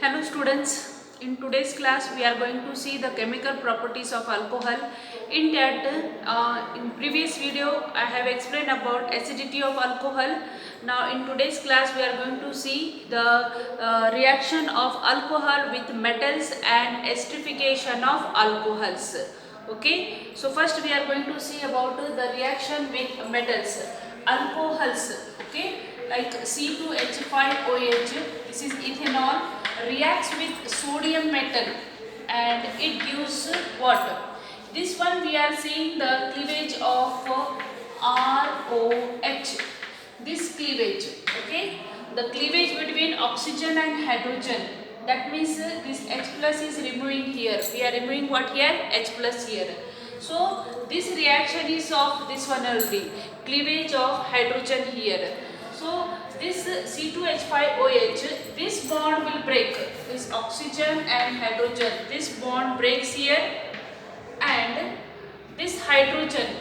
Hello students, in today's class we are going to see the chemical properties of alcohol. In that, in previous video I have explained about acidity of alcohol. Now in today's class we are going to see the reaction of alcohol with metals and esterification of alcohols. Okay, so first we are going to see about the reaction with metals, alcohols. Okay, like C2H5OH, this is ethanol, reacts with sodium metal and it gives water. This one we are seeing the cleavage of ROH. This cleavage, okay, the cleavage between oxygen and hydrogen. That means this H plus is removing here. We are removing what here? H plus here. So this reaction is of this one only, cleavage of hydrogen here. So this C2H5OH, this bond will break, this oxygen and hydrogen, this bond breaks here, and this hydrogen,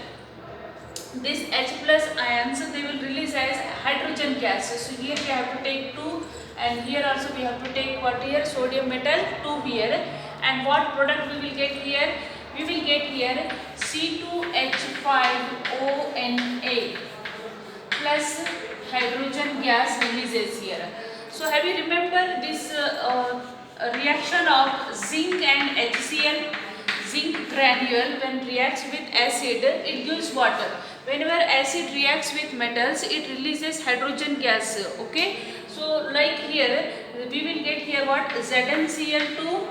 this H plus ions, they will release as hydrogen gas. So here we have to take 2 and here also we have to take what here? Sodium metal 2 here, and what product we will get here? We will get here C2H5ONA plus hydrogen gas releases here. So have you remember this reaction of zinc and HCl? Zinc granule when reacts with acid, it gives water. Whenever acid reacts with metals, it releases hydrogen gas. Okay, so like here we will get here what? ZnCl2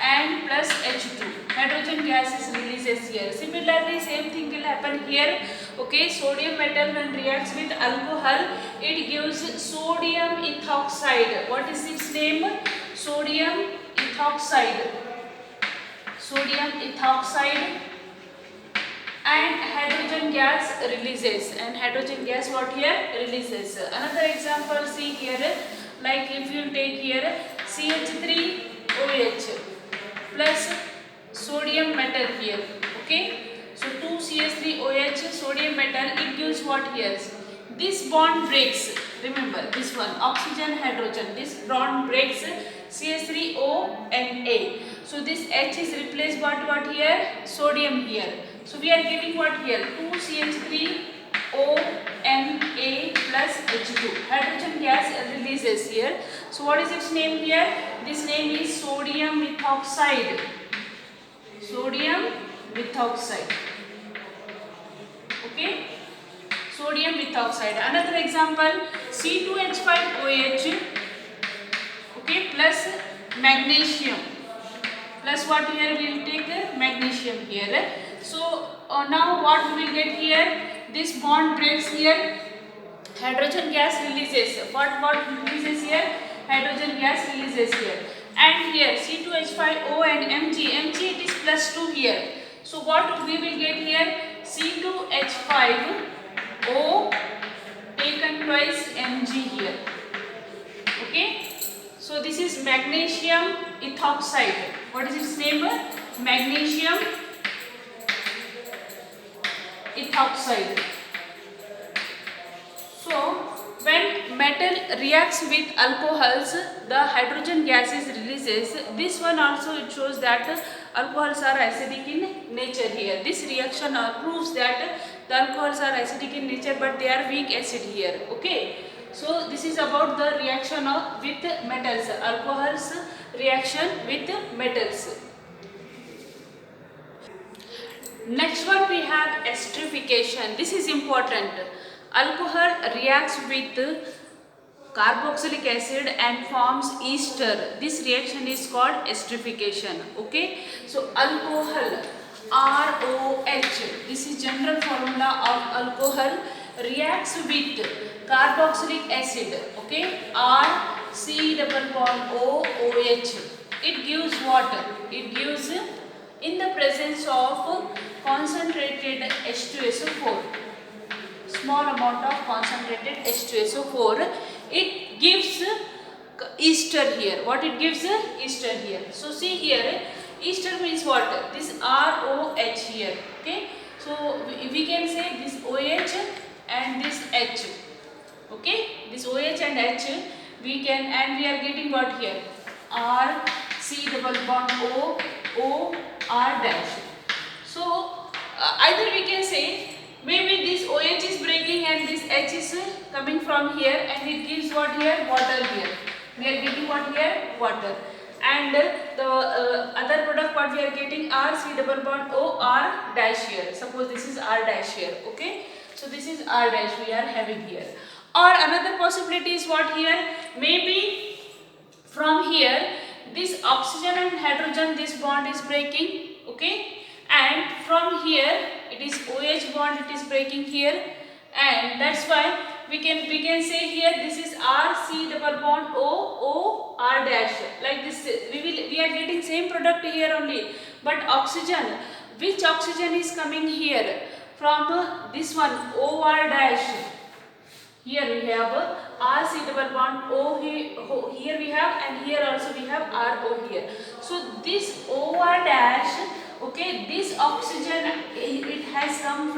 and plus H2. Hydrogen gas is releases here. Similarly, same thing will happen here. Okay, sodium metal when reacts with alcohol, it gives sodium ethoxide. What is its name? Sodium ethoxide. Sodium ethoxide, and hydrogen gas releases. And hydrogen gas what here? Releases. Another example, see here, like if you take here CH3OH plus sodium metal here. Okay, so 2CH3OH sodium metal, it gives what here? This bond breaks. Remember this one, oxygen hydrogen, this bond breaks, CH3ONA. So this H is replaced by what here? Sodium here. So we are getting what here? 2CH3ONA plus H2. Hydrogen gas releases here. So what is its name here? This name is sodium methoxide. Sodium methoxide. Okay, sodium methoxide. Another example, C2H5OH, okay, plus magnesium, plus what here we will take magnesium here. So now what we will get here? This bond breaks here, hydrogen gas releases. What releases here? Hydrogen gas releases here. And here C2H5O and Mg it is plus 2 here. So what we will get here? C2H5O taken twice Mg here. Okay, so this is magnesium ethoxide. What is its name? Magnesium ethoxide. So when metal reacts with alcohols, the hydrogen gases releases. This one also it shows that alcohols are acidic in nature here. This reaction proves that the alcohols are acidic in nature, but they are weak acid here. Okay, so this is about the reaction of with metals, alcohols reaction with metals. Next one we have esterification. This is important. Alcohol reacts with carboxylic acid and forms ester. This reaction is called esterification. Okay, so alcohol, ROH, this is general formula of alcohol, reacts with carboxylic acid. Okay, RC double bond OOH. It gives water. It gives in the presence of concentrated H2SO4, small amount of concentrated H2SO4, it gives ester here. What it gives? Ester here. So see here, ester means what? This ROH here. Okay, so we can say this OH and this H. Okay, this OH and H we can, and we are getting what here? R C double bond O O R dash. So either we can say maybe this OH is breaking and this H is coming from here, and it gives what here? Water here. We are getting what here? Water. And the other product what we are getting, R C double bond O R dash here. Suppose this is R dash here. Okay. So this is R dash we are having here. Or another possibility is what here? Maybe from here this oxygen and hydrogen, this bond is breaking. Okay. And from here it is OH bond, it is breaking here, and that's why we can say here this is R C double bond O O R dash, like this. We are getting same product here only, but oxygen, which oxygen is coming here? From this one O R dash. Here we have R C double bond O here we have, and here also we have R O here. So this O R dash, okay, this oxygen it has come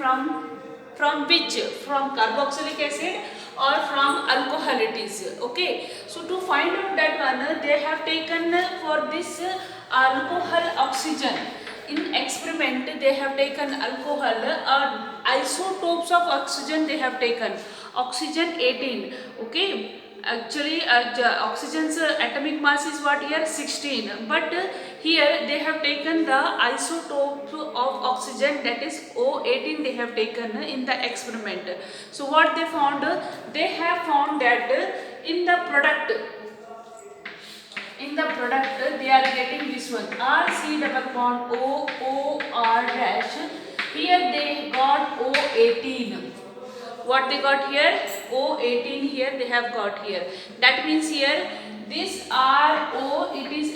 from which? From carboxylic acid or from alcohol it is. Okay, so to find out that one, they have taken for this alcohol oxygen. In experiment they have taken alcohol, isotopes of oxygen they have taken. Oxygen 18. Okay, actually oxygen's atomic mass is what here? 16, but here they have taken the isotope of oxygen, that is O18 they have taken in the experiment. So what they found? They have found that in the product they are getting this one R C double bond O O R dash. Here they got O18. What they got here? O18 here they have got here. That means here this RO it is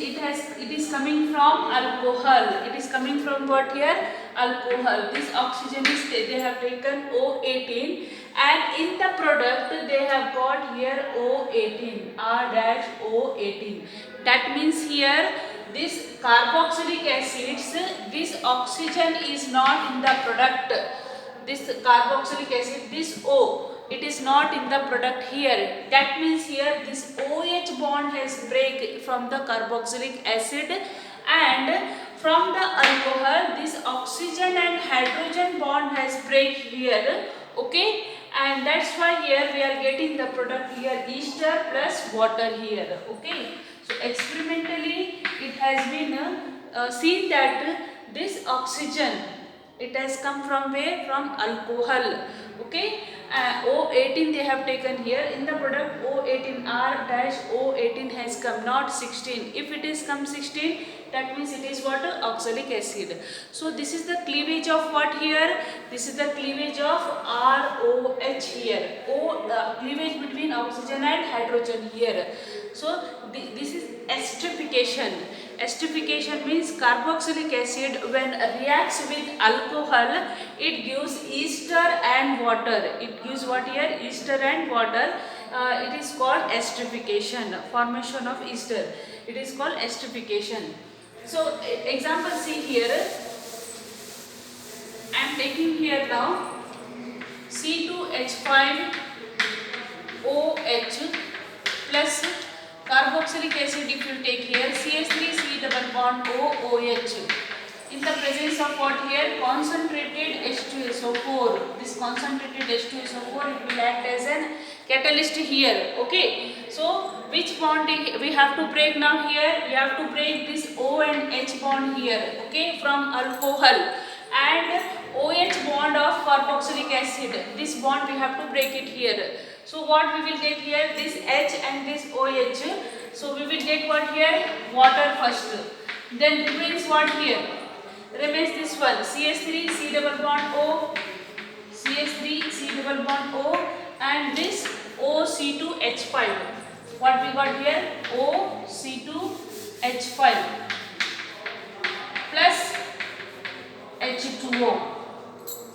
coming from alcohol. It is coming from what here? Alcohol. This oxygen is they have taken O18, and in the product they have got here O18 R dash O18. That means here this carboxylic acids, this oxygen is not in the product. This carboxylic acid, this O, it is not in the product here. That means here this OH bond has break from the carboxylic acid, and from the alcohol this oxygen and hydrogen bond has break here. Okay, and that's why here we are getting the product here ester plus water here. Okay, so experimentally it has been seen that this oxygen, it has come from where? From alcohol. Okay, O18 they have taken here in the product. O18 R dash O18 has come, not 16. If it is come 16, that means it is what? Oxalic acid. So this is the cleavage of what here? This is the cleavage of ROH here. Cleavage between oxygen and hydrogen here. So this is esterification. Esterification means carboxylic acid when reacts with alcohol, it gives ester and water. It gives what here? Ester and water. It is called esterification, formation of ester. It is called esterification. So example see here. I am taking here now C2H5OH plus carboxylic acid. If you take here CH3C double bond OOH, in the presence of what here? Concentrated H2SO4. This concentrated H2SO4 it will act as an catalyst here. Okay, so which bond we have to break now here? We have to break this O and H bond here. Okay, from alcohol, and OH bond of carboxylic acid. This bond we have to break it here. So what we will get here? This H and this OH. So we will get what here? Water first. Then remains what here? Remains this one CH3C double bond O, CH3C double bond O, and this OC2H5. What we got here? OC2H5 plus H2O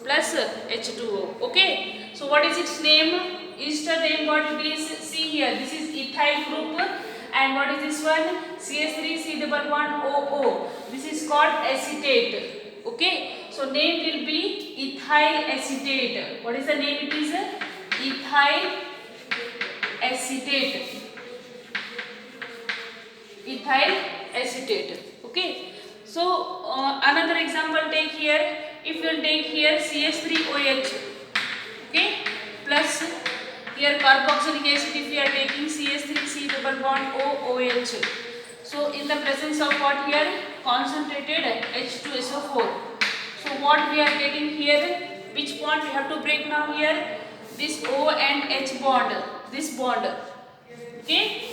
plus H2O. Okay. So what is its name? Ester name what it is? See here. This is ethyl group. And what is this one? CH3C double bond OO. This is called acetate. Okay. So name will be ethyl acetate. What is the name? It is ethyl acetate. methyl acetate. Okay. So another example take here. If you will take here CH3OH, okay, plus here carboxylic acid, if we are taking CH3C double bond OOH. So in the presence of what here? Concentrated H2SO4. So what we are getting here? Which bond we have to break now here? This O and H bond. This bond. Okay.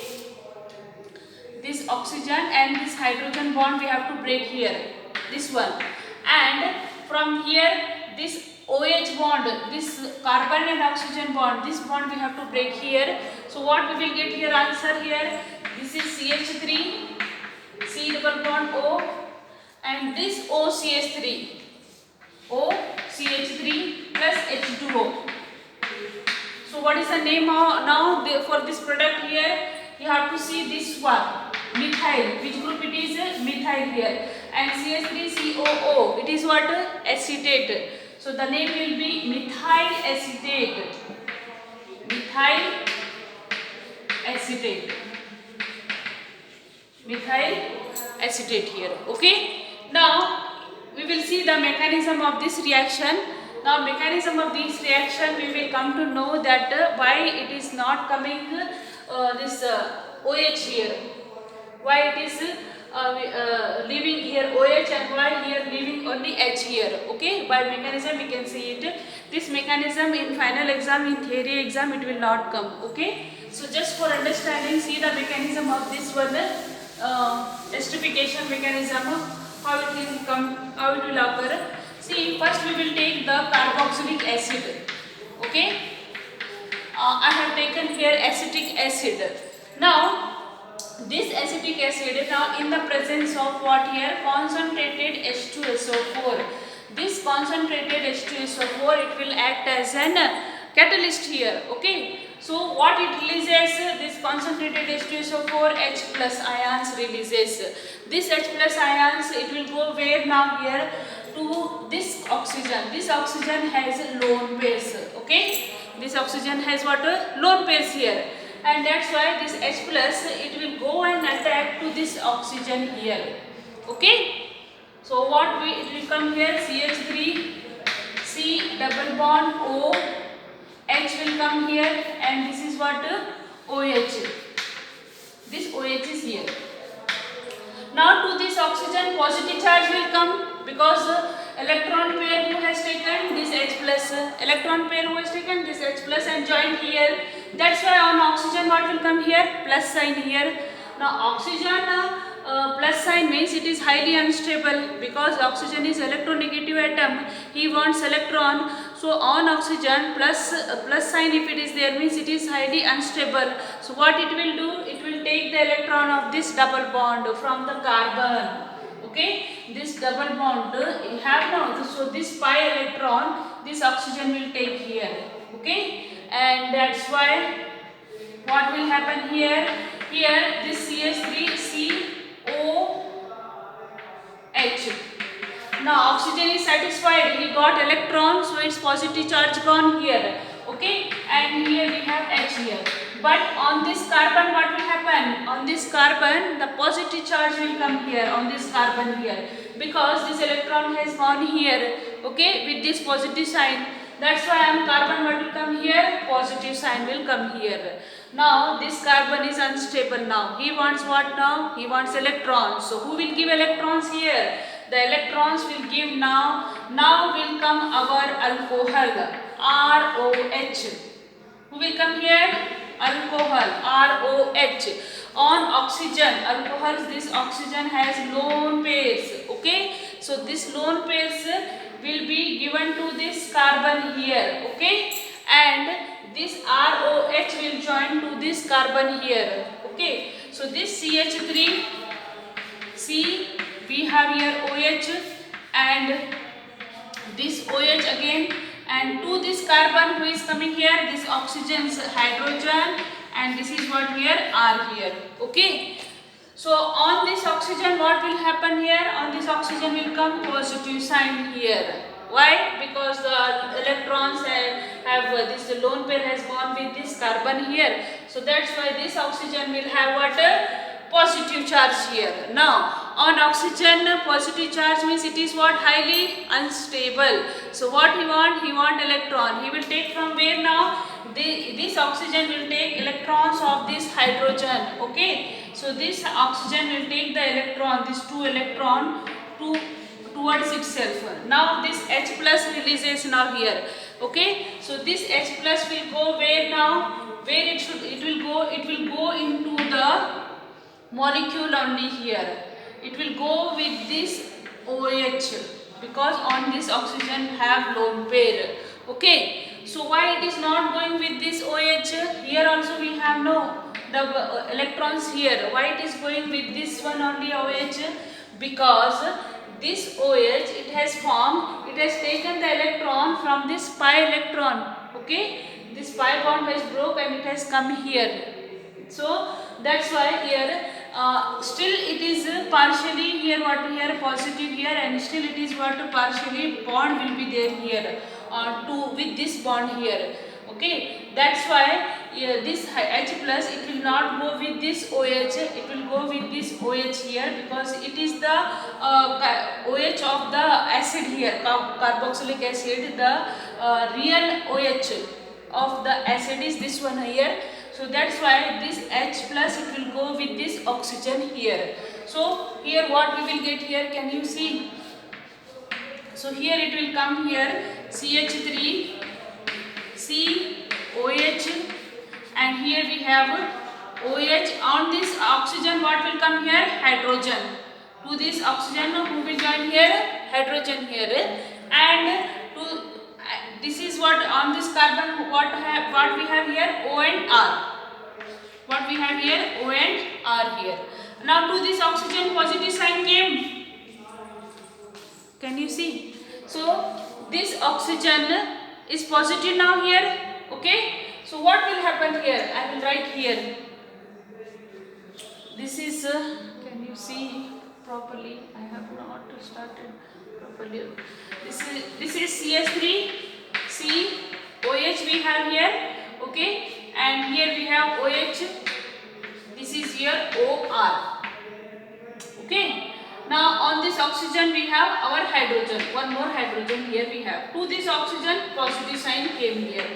This oxygen and this hydrogen bond we have to break here. This one. And from here this OH bond, this carbon and oxygen bond, this bond we have to break here. So what we will get here answer here? This is CH3, C double bond O, and this OCH3, OCH3 plus H2O. So what is the name now for this product here? You have to see this one, methyl. Which group it is? Methyl here. And CH3COO, it is what? Acetate. So the name will be methyl acetate. Methyl acetate. Methyl acetate here. Okay. Now we will see the mechanism of this reaction. Now mechanism of this reaction we will come to know that why it is not coming this OH here. Why it is leaving here OH and why here leaving only H here. Okay, by mechanism we can see it. This mechanism in final exam, in theory exam it will not come. Okay, so just for understanding, see the mechanism of this one, esterification mechanism, how it will come, how it will occur. See, first we will take the carboxylic acid. Okay, I have taken here acetic acid. Now this acetic acid, now in the presence of what here? Concentrated H2SO4. This concentrated H2SO4, it will act as an catalyst here. Okay. So what it releases? This concentrated H2SO4, H plus ions releases. This H plus ions, it will go where now here? To this oxygen. This oxygen has lone pairs. Okay. This oxygen has what? Lone pairs here. And that's why this H plus, it will go and attack to this oxygen here. Okay. So what it will come here? CH3, C double bond O, H will come here, and this is what? OH. This OH is here. Now to this oxygen positive charge will come because electron pair who has taken this H plus, electron pair who has taken this H plus and joined here. That's why on oxygen what will come here? Plus sign here. Now oxygen plus sign means it is highly unstable because oxygen is electronegative atom. He wants electron. So on oxygen plus sign if it is there means it is highly unstable. So what it will do? It will take the electron of this double bond from the carbon. Okay, this double bond you have now. So this pi electron, this oxygen will take here. Okay, and that's why what will happen here? Here this CH3COH. Now oxygen is satisfied. He got electron, so its positive charge gone here. Okay, and here we have H here. But on this carbon what will happen? On this carbon the positive charge will come here on this carbon here because this electron has gone here. Okay, with this positive sign. That's why on carbon what will come here? Positive sign will come here. Now this carbon is unstable now. He wants what now? He wants electrons. So who will give electrons here? The electrons will give now. Now will come our alcohol, ROH. Who will come here? Alcohol, ROH. On oxygen, alcohol, this oxygen has lone pairs. Okay, so this lone pairs will be given to this carbon here. Okay, and this ROH will join to this carbon here. Okay, so this CH3, C, we have here OH and this OH again, and to this carbon who is coming here, this oxygen's hydrogen, and this is what here R here. Okay, so on this oxygen what will happen here? On this oxygen will come positive sign here. Why? Because the electrons have this lone pair has gone with this carbon here. So that's why this oxygen will have what? positive charge here. Now on oxygen, positive charge means it is what? Highly unstable. So what he want? He want electron. He will take from where now? This oxygen will take electrons of this hydrogen. Okay. So this oxygen will take the electron, this 2 electron towards itself. Now this H plus releases now here. Okay. So this H plus will go where now? Where it should? It will go into the molecule only here. It will go with this OH because on this oxygen have lone pair. Okay. So why it is not going with this OH? Here also we have no the electrons here. Why it is going with this one only OH? Because this OH it has taken the electron from this pi electron. Okay. This pi bond has broke and it has come here. So that's why here still it is partially here what here positive here, and still it is what partially bond will be there here to with this bond here. Okay, that's why this H plus it will not go with this OH, it will go with this OH here because it is the OH of the acid here, carboxylic acid. The real OH of the acid is this one here. So that's why this H plus it will go with this oxygen here. So here what we will get here, can you see? So here it will come here CH3, COH, and here we have OH. On this oxygen what will come here? Hydrogen. To this oxygen who will join here? Hydrogen here. And to this is what on this carbon what we have here? O and R. What we have here? O and R here. Now to this oxygen positive sign came. Can you see? So this oxygen is positive now here. Okay. So what will happen here? I will write here. This is can you see properly? I have not started properly. This is CS3, COH we have here. Okay, and here we have OH. This is here OR. Okay. Now on this oxygen we have our hydrogen. One more hydrogen here we have. To this oxygen positive sign came here.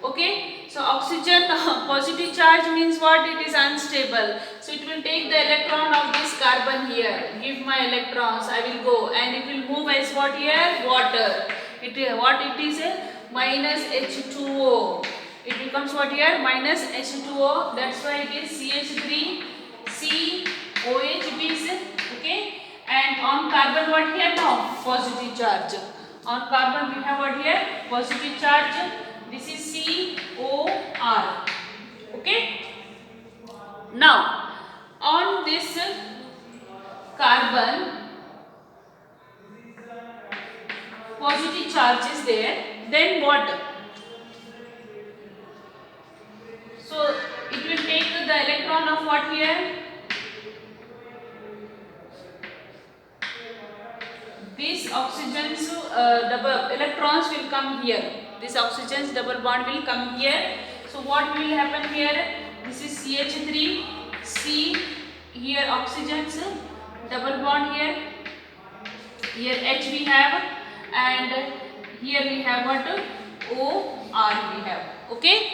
Okay. So oxygen positive charge means what? It is unstable. So it will take the electron of this carbon here. Give my electrons. I will go and it will move as what here? Water. What it is? Minus H2O. It becomes what here? Minus H2O. That's why it is CH3, COH it is. Okay. And on carbon what here now? Positive charge. On carbon we have what here? Positive charge. This is COR. Okay. Now on this carbon positive charge is there. Then what? So it will take the electron of what here? These oxygens double electrons will come here. This oxygen's double bond will come here. So what will happen here? This is CH3, C, here oxygen's double bond here. Here H we have, and here we have what? O, R we have. Okay.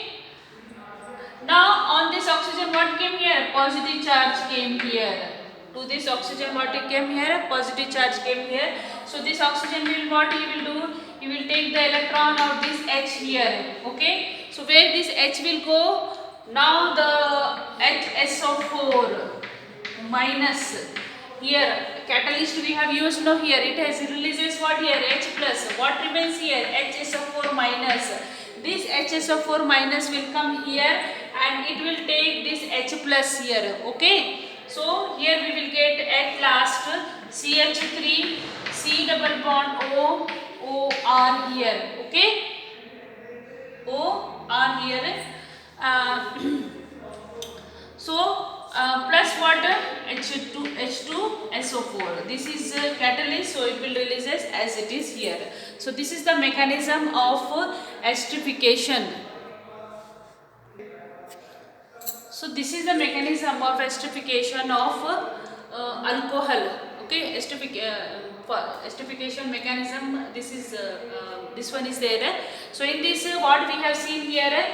Now on this oxygen what came here? Positive charge came here. To this oxygen what it came here? Positive charge came here. So this oxygen will what he will do? He will take the electron of this H here. Okay. So where this H will go? Now the HSO4 minus. Here catalyst we have used now here. It has releases what here? H plus. What remains here? HSO4 minus. This HSO4 minus will come here and it will take this H plus here. Okay. So here we will get at last CH3, C double bond O, O R here. Okay. O R here. Plus what? H2SO4. This is catalyst, so it will releases as it is here. So this is the mechanism of esterification. So this is the mechanism of esterification of alcohol. Okay, for esterification mechanism. This one is there. So in this, what we have seen here,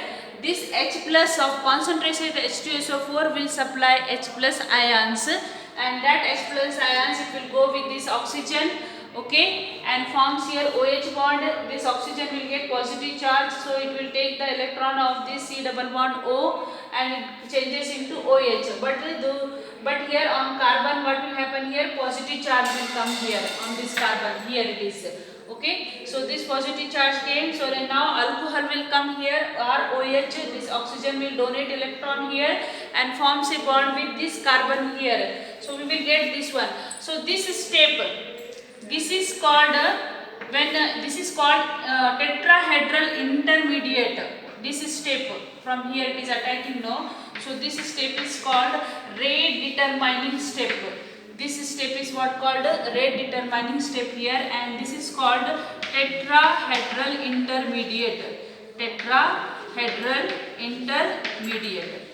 this H plus of concentrated H2SO4 will supply H plus ions, and that H plus ions, it will go with this oxygen. Okay, and forms here OH bond. This oxygen will get positive charge, so it will take the electron of this C double bond O and it changes into OH. But here on carbon, what will happen here? Positive charge will come here on this carbon. Here it is. Okay, so this positive charge came. So then now alcohol will come here, or OH. This oxygen will donate electron here and forms a bond with this carbon here. So we will get this one. So this step. This is called tetrahedral intermediate. This step from here it is attacking now. So this step is called rate determining step. This step is what called rate determining step here, and this is called tetrahedral intermediate. Tetrahedral intermediate.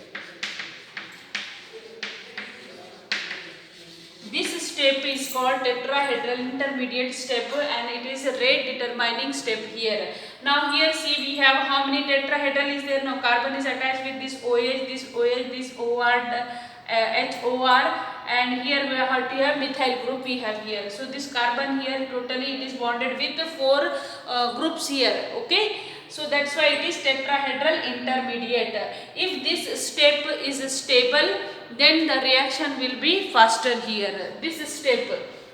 This step is called tetrahedral intermediate step, and it is a rate determining step here. Now here see, we have how many tetrahedral is there? Now carbon is attached with this OH, this OR, HOR, and here we have here methyl group we have here. So this carbon here totally it is bonded with the 4 groups here. Okay. So that's why it is tetrahedral intermediate. If this step is stable, then the reaction will be faster here. This step,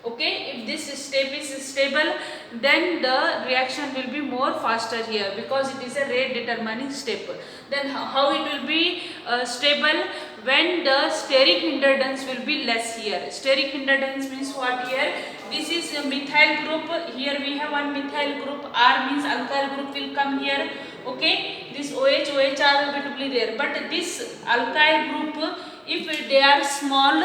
okay, if this step is stable, then the reaction will be more faster here, because it is a rate determining step. Then how it will be stable? When the steric hindrance will be less here. Steric hindrance means what here? This is a methyl group. Here we have one methyl group. R means alkyl group will come here. Okay, this OH, OHR will be there. But this alkyl group, if they are small,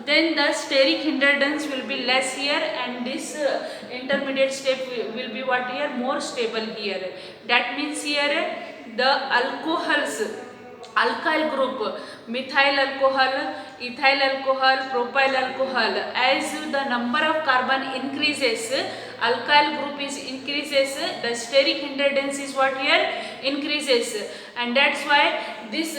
then the steric hindrance will be less here, and this intermediate step will be what here? More stable here. That means here the alcohols, alkyl group, methyl alcohol, ethyl alcohol, propyl alcohol, as the number of carbon increases, alkyl group is increases, the steric hindrance is what here? Increases, and that's why this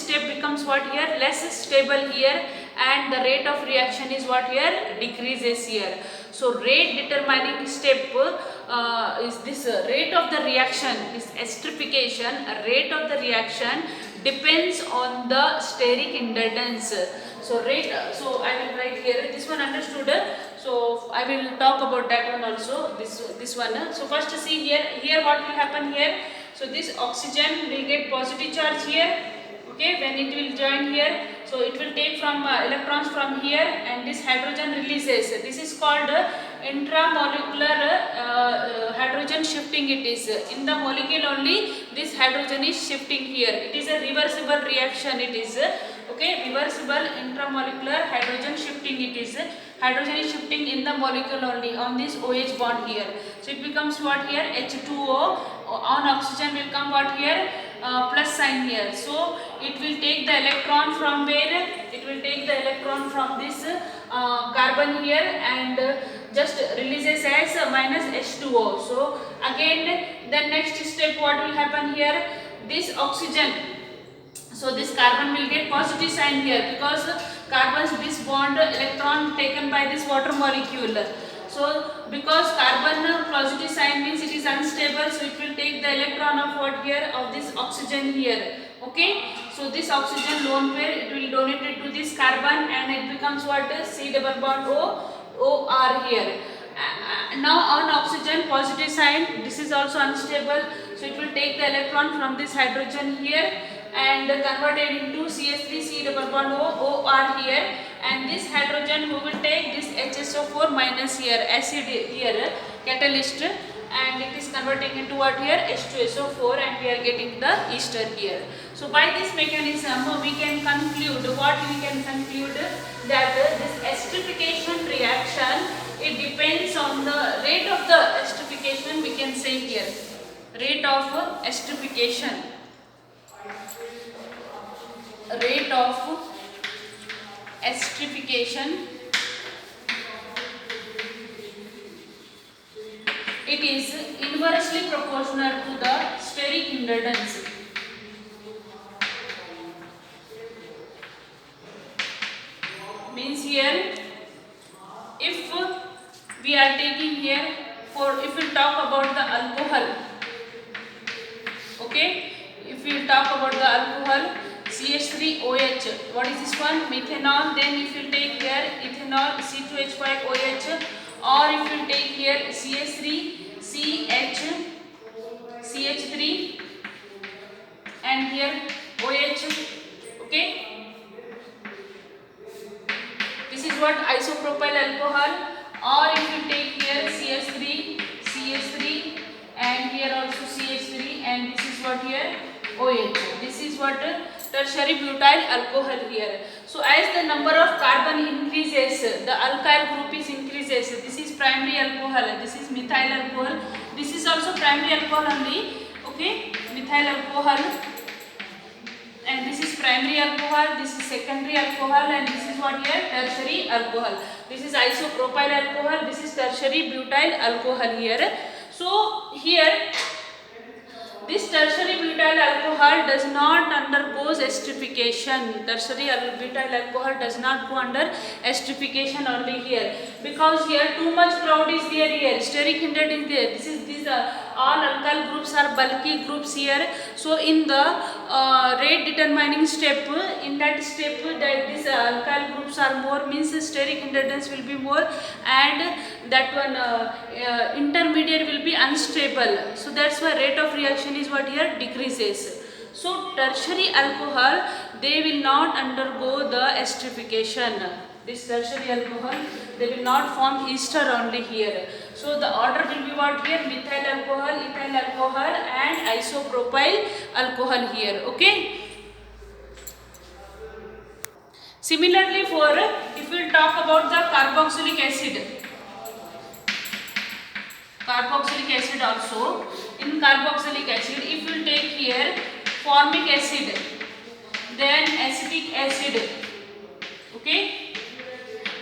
step becomes what here? Less stable here, and the rate of reaction is what here? Decreases here. So rate determining step is this rate of the reaction, this esterification, rate of the reaction depends on the steric hindrance. So rate, so I will write here, this one understood. So I will talk about that one also, this one. So first see here what will happen here. So this oxygen will get positive charge here. Okay, when it will join here, so it will take from electrons from here, and this hydrogen releases. This is called intramolecular hydrogen shifting. It is in the molecule only this hydrogen is shifting here. It is a reversible reaction. It is okay, reversible intramolecular hydrogen shifting. It is hydrogen is shifting in the molecule only on this OH bond here. So it becomes what here? H2O. On oxygen will come what here? Plus sign here. So it will take the electron from where? It will take the electron from this carbon here, and just releases as minus H2O. So again the next step what will happen here? This oxygen, so this carbon will get positive sign here, because carbon's this bond electron taken by this water molecule. So because carbon positive sign means it is unstable, so it will take the electron of what here? Of this oxygen here. Okay, so this oxygen lone pair, it will donate it to this carbon, and it becomes what? C double bond OR here. Now on oxygen positive sign, this is also unstable, so it will take the electron from this hydrogen here and convert it into CH3 C double bond OR here, and this hydrogen who will take this HSO4 minus here, acid here, catalyst, and it is converting into what here? H2SO4, and we are getting the ester here. So by this mechanism we can conclude, that this esterification reaction, it depends on the rate of the esterification. We can say here rate of esterification. rate of esterification, it is inversely proportional to the steric hindrance. Means here, if we are taking here, for if we talk about the alcohol, okay, if we talk about the alcohol, CH3OH, what is this one? Methanol. Then if you take here ethanol, C2H5OH, or if you take here CH3CH, CH3, and here OH, okay. This is what isopropyl alcohol. Or if you take here CH3, CH3, and here also CH3, and this is what here OH. This is what tertiary butyl alcohol here. So as the number of carbon increases, the alkyl group is increases. This is primary alcohol. This is methyl alcohol. This is also primary alcohol only. Okay, methyl alcohol. And this is primary alcohol, this is secondary alcohol, and this is what here tertiary alcohol. This is isopropyl alcohol, this is tertiary butyl alcohol here. So here this tertiary butyl alcohol does not undergo esterification. Tertiary butyl alcohol does not go under esterification only here, because here too much cloud is there here. Steric hindrance is there. This is these all alkyl groups are bulky groups here. So in the rate determining step, in that step that these alkyl groups are more, means steric hindrance will be more, and that one intermediate will be unstable. So that's why rate of reaction is what here decreases. So tertiary alcohol, they will not undergo the esterification. This tertiary alcohol, they will not form ester only here. So the order will be what here? Methyl alcohol, ethyl alcohol, and isopropyl alcohol here. Okay. Similarly, for if we talk about the carboxylic acid. Carboxylic acid also, in carboxylic acid, if you take here formic acid, then acetic acid, okay,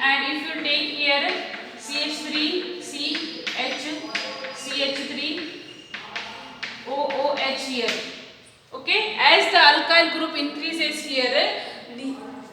and if you take here CH3, CH3, OOH here, okay, as the alkyl group increases here,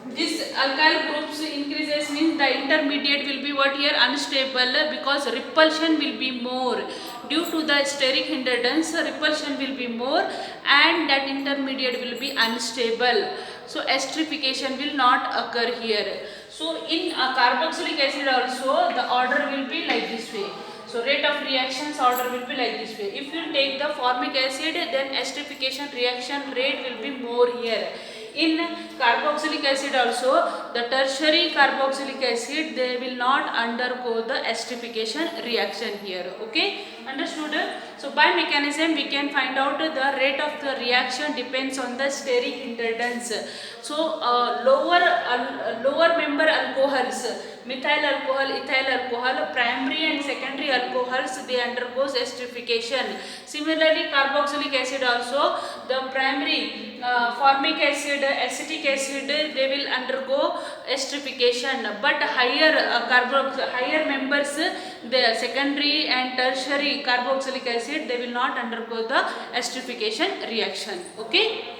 this alkyl groups increases, means the intermediate will be what here unstable, because repulsion will be more due to the steric hindrance. Repulsion will be more, and that intermediate will be unstable. So esterification will not occur here. So in a carboxylic acid also the order will be like this way. So rate of reactions order will be like this way. If you take the formic acid, then esterification reaction rate will be more here. In carboxylic acid also, the tertiary carboxylic acid, they will not undergo the esterification reaction here. Okay, understood? So by mechanism we can find out the rate of the reaction depends on the steric hindrance. So lower member alcohols, methyl alcohol, ethyl alcohol, primary and secondary alcohols, they undergoes esterification. Similarly, carboxylic acid also, the primary formic acid, acetic acid, they will undergo esterification. But higher members, the secondary and tertiary carboxylic acid, they will not undergo the esterification reaction. Okay.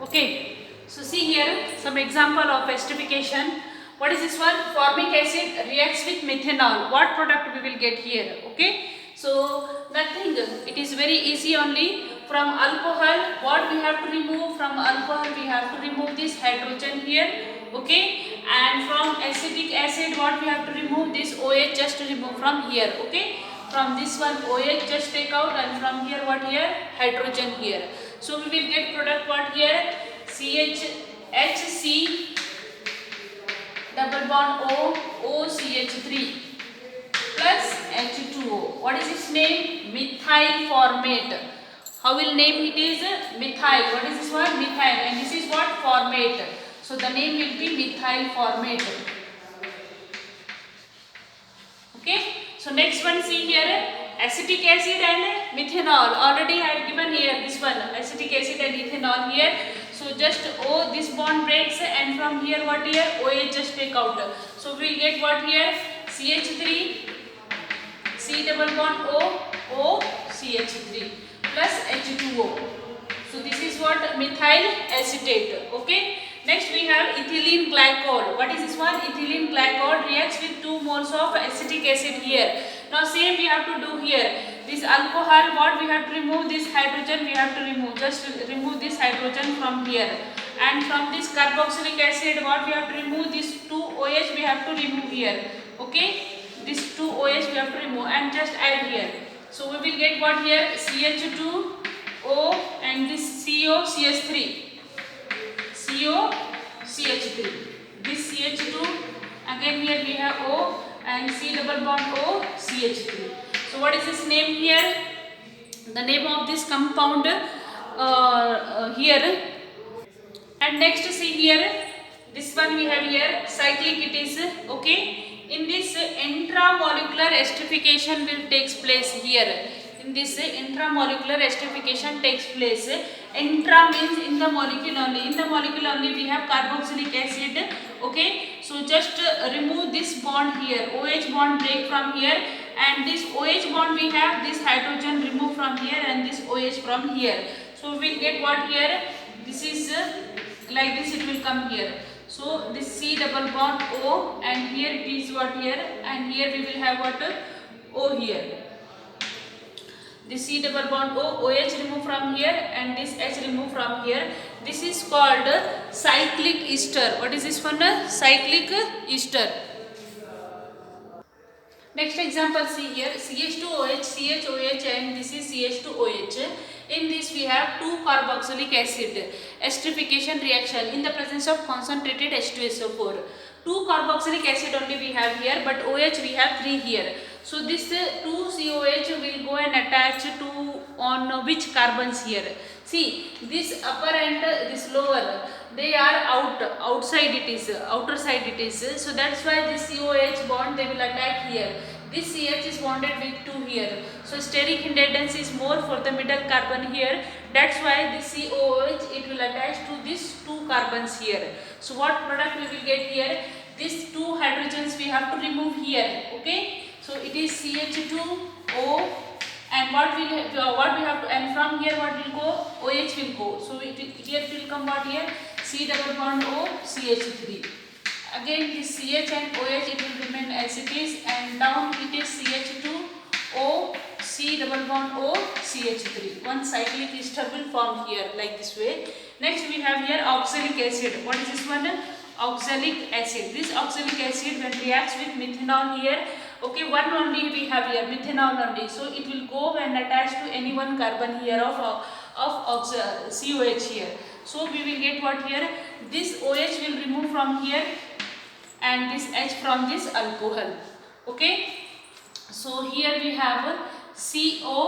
Okay, so see here some example of esterification. What is this one? Formic acid reacts with methanol. What product we will get here? Okay, so nothing. It is very easy only. From alcohol, what we have to remove? From alcohol, we have to remove this hydrogen here. Okay, and from acetic acid, what we have to remove? This OH just to remove from here. Okay, from this one OH just take out, and from here what here? Hydrogen here. So we will get product what here? HC double bond O, OCH3 plus H2O. What is its name? Methyl formate. How will name it is? Methyl. What is this one? Methyl. And this is what? Formate. So the name will be methyl formate. Okay. So next one, see here. acetic acid and methanol. Already I have given here this one, acetic acid and ethanol here. So just O, this bond breaks, and from here what here, OH just take out. So we will get what here, CH3, C double bond O, CH3 plus H2O. So this is what, methyl acetate. Okay. Next we have ethylene glycol. What is this one? Ethylene glycol reacts with 2 moles of acetic acid here. Now same we have to do here. This alcohol, what we have to remove, this hydrogen we have to remove. Just remove this hydrogen from here. And from this carboxylic acid, what we have to remove, this 2 OH we have to remove here. Okay. This 2 OH we have to remove and just add here. So we will get what here, CH2O and this CO, CH3. CO, CH3. This CH2, again here we have O and C double bond O, CH3. So what is this name here? The name of this compound here. And next see here, this one we have here, cyclic it is, okay. In this intramolecular esterification will takes place here. In this intramolecular esterification takes place. Intra means in the molecule only. In the molecule only we have carboxylic acid. Okay. So just remove this bond here. OH bond break from here, and this OH bond we have this hydrogen remove from here and this OH from here. So we will get what here. This is like this. It will come here. So this C double bond O, and here it is what here, and here we will have what, O here. This C double bond O, OH remove from here and this H remove from here. This is called cyclic ester. What is this one? Cyclic ester. Next example see here, CH2OH, CHOH and this is CH2OH. In this we have 2 carboxylic acid esterification reaction in the presence of concentrated H2SO4. 2 carboxylic acid only we have here, but OH we have 3 here. So this 2 COH will go and attach to on which carbons here. See, this upper and this lower, they are outside it is, outer side it is. So that's why this COH bond they will attack here. This CH is bonded with 2 here. So steric hindrance is more for the middle carbon here. That's why this COH it will attach to these 2 carbons here. So what product we will get here? These 2 hydrogens we have to remove here. Okay. So it is CH2O, and what we have to, and from here what will go, OH will go. So here it will come what here, C double bond O, CH3. Again this CH and OH it will remain as it is, and down it is CH2O, C double bond O, CH3. One cyclic ester will form here like this way. Next we have here oxalic acid. What is this one? Oxalic acid. This oxalic acid when reacts with methanol here, okay, one only we have here, methanol only. So it will go and attach to any one carbon here of COH here. So we will get what here, this OH will remove from here and this H from this alcohol. Okay. So here we have COOCH3,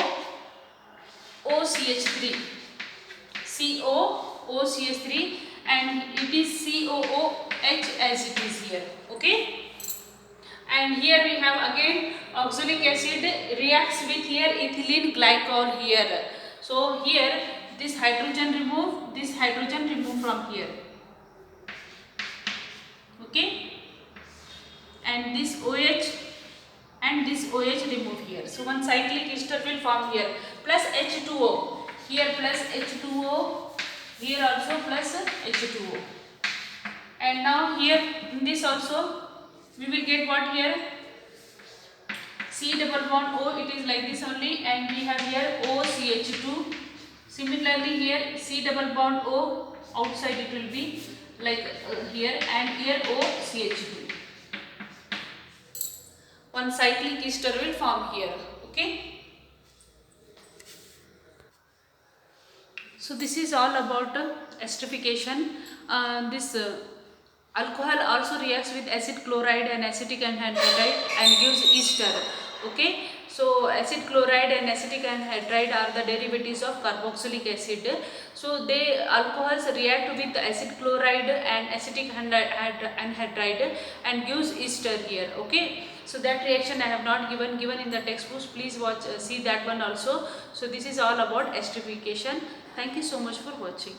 COOCH3, and it is COOH as it is here. Okay. And here we have again oxalic acid reacts with here ethylene glycol here. So here this hydrogen remove from here. Okay. And this OH and this OH remove here. So one cyclic ester will form here, plus H2O. Here plus H2O, here also plus H2O. And now here in this also we will get what here, C double bond O, it is like this only, and we have here OCH2. Similarly here C double bond O, outside it will be like here, and here OCH2. One cyclic ester will form here. Okay. So this is all about esterification. This alcohol also reacts with acid chloride and acetic anhydride and gives ester. Okay. So acid chloride and acetic anhydride are the derivatives of carboxylic acid. So they alcohols react with acid chloride and acetic anhydride and gives ester here. Okay. So that reaction I have not given in the textbooks. Please watch, see that one also. So this is all about esterification. Thank you so much for watching.